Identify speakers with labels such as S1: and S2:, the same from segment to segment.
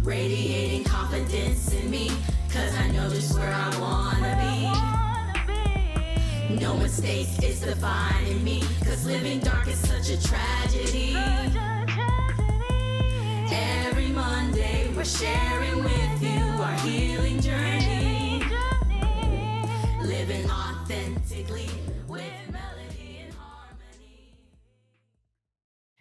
S1: radiating confidence in me, cause I know just where I wanna be. No mistakes is defining me, cause living dark is such a tragedy. Every Monday we're sharing with you our healing journey, living authentically with melody and harmony.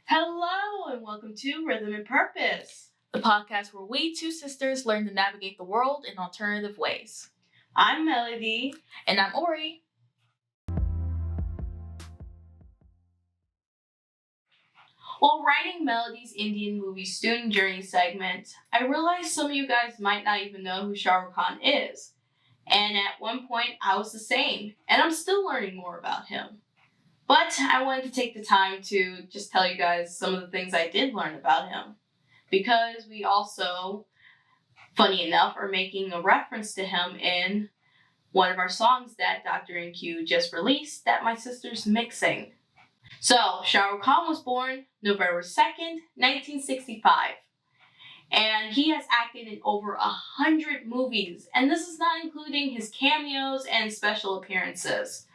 S2: Hello and welcome to Rhythm and Purpose,
S3: the podcast where we two sisters learn to navigate the world in alternative ways.
S2: I'm Melody.
S3: And I'm Ori.
S2: While writing Melody's Indian movie student journey segment, I realized some of you guys might not even know who Shah Rukh Khan is. And at one point, I was the same, and I'm still learning more about him. But I wanted to take the time to just tell you guys some of the things I did learn about him. Because we also, funny enough, are making a reference to him in one of our songs that Dr. NQ just released that my sister's mixing. So, Shah Rukh Khan was born November 2nd, 1965. And he has acted in over 100 movies. And this is not including his cameos and special appearances.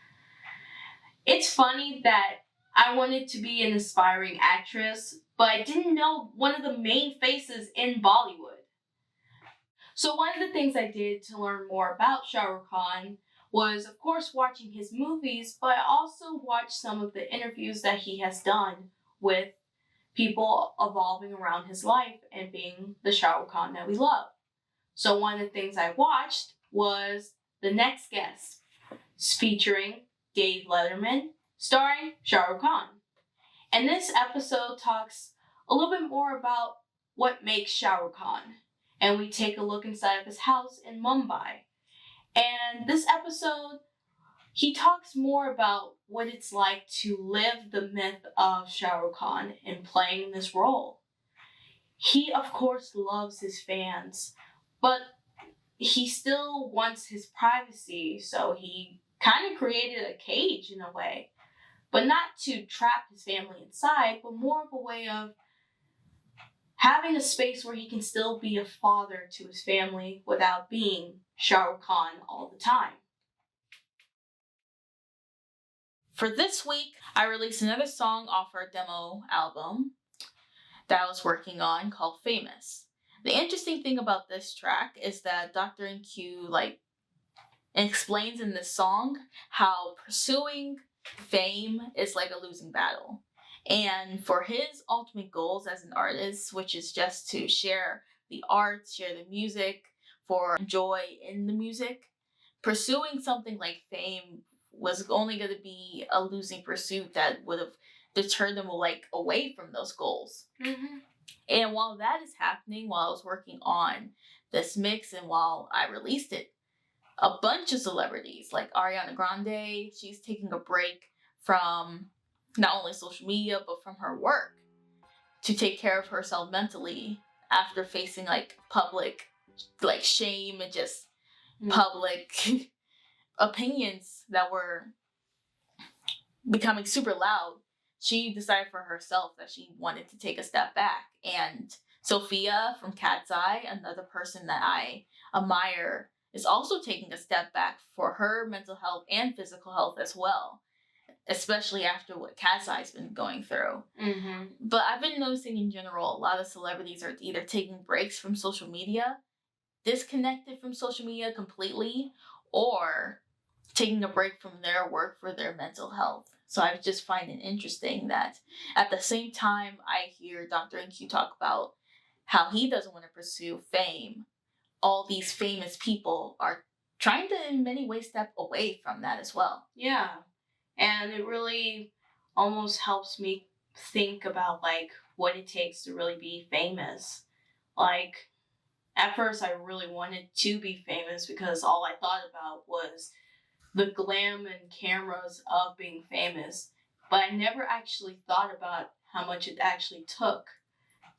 S2: It's funny that I wanted to be an aspiring actress, but I didn't know one of the main faces in Bollywood. So one of the things I did to learn more about Shah Rukh Khan was, of course, watching his movies, but I also watched some of the interviews that he has done with people evolving around his life and being the Shah Rukh Khan that we love. So one of the things I watched was The Next Guest, featuring Dave Letterman, starring Shah Rukh Khan. And this episode talks a little bit more about what makes Shah Rukh Khan. And we take a look inside of his house in Mumbai. And this episode, he talks more about what it's like to live the myth of Shah Rukh Khan in playing this role. He, of course, loves his fans, but he still wants his privacy, so he kind of created a cage in a way, but not to trap his family inside, but more of a way of having a space where he can still be a father to his family without being Shah Rukh Khan all the time.
S3: For this week, I released another song off our demo album that I was working on called Famous. The interesting thing about this track is that Dr. NQ explains in this song how pursuing fame is like a losing battle. And for his ultimate goals as an artist, which is just to share the art, share the music, for joy in the music, pursuing something like fame was only going to be a losing pursuit that would have deterred them away from those goals.
S2: Mm-hmm.
S3: And while that is happening, while I was working on this mix and while I released it, a bunch of celebrities like Ariana Grande, she's taking a break from not only social media, but from her work to take care of herself mentally after facing public shame and just public opinions that were becoming super loud. She decided for herself that she wanted to take a step back. And Sophia from Cat's Eye, another person that I admire, is also taking a step back for her mental health and physical health as well, especially after what Cat's Eye's been going through.
S2: Mm-hmm.
S3: But I've been noticing in general, a lot of celebrities are either taking breaks from social media, disconnected from social media completely, or taking a break from their work for their mental health. So I just find it interesting that at the same time I hear Dr. NQ talk about how he doesn't want to pursue fame, all these famous people are trying to in many ways step away from that as well.
S2: Yeah. And it really almost helps me think about what it takes to really be famous. At first I really wanted to be famous because all I thought about was the glam and cameras of being famous. But I never actually thought about how much it actually took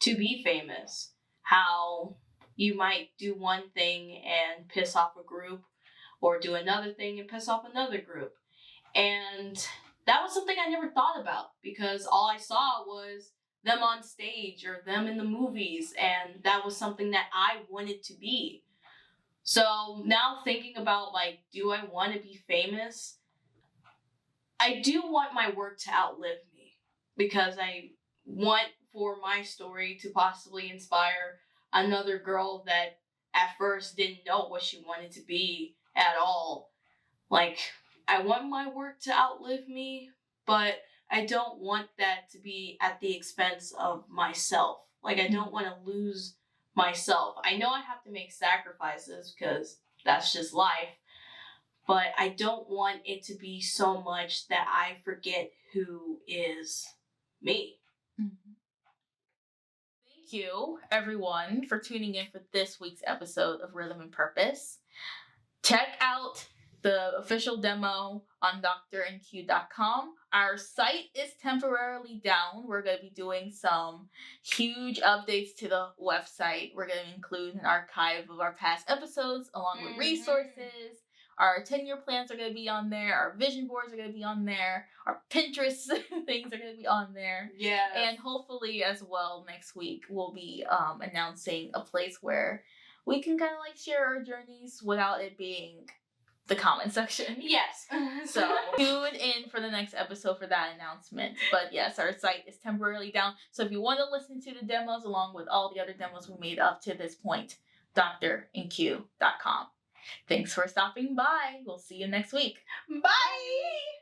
S2: to be famous. How you might do one thing and piss off a group, or do another thing and piss off another group. And that was something I never thought about because all I saw was them on stage or them in the movies, and that was something that I wanted to be. So now thinking about like, do I want to be famous? I do want my work to outlive me because I want for my story to possibly inspire another girl that at first didn't know what she wanted to be at all. Like, I want my work to outlive me, but I don't want that to be at the expense of myself. Like, I don't want to lose myself. I know I have to make sacrifices because that's just life, but I don't want it to be so much that I forget who is me.
S3: Thank you, everyone, for tuning in for this week's episode of Rhythm and Purpose. Check out the official demo on drnq.com. Our site is temporarily down. We're going to be doing some huge updates to the website. We're going to include an archive of our past episodes along with resources. Our 10-year plans are going to be on there. Our vision boards are going to be on there. Our Pinterest things are going to be on there.
S2: Yeah.
S3: And hopefully as well next week we'll be announcing a place where we can kind of like share our journeys without it being the comment section.
S2: Yes.
S3: So tune in for the next episode for that announcement. But yes, our site is temporarily down. So if you want to listen to the demos along with all the other demos we made up to this point, drnq.com. Thanks for stopping by. We'll see you next week.
S2: Bye.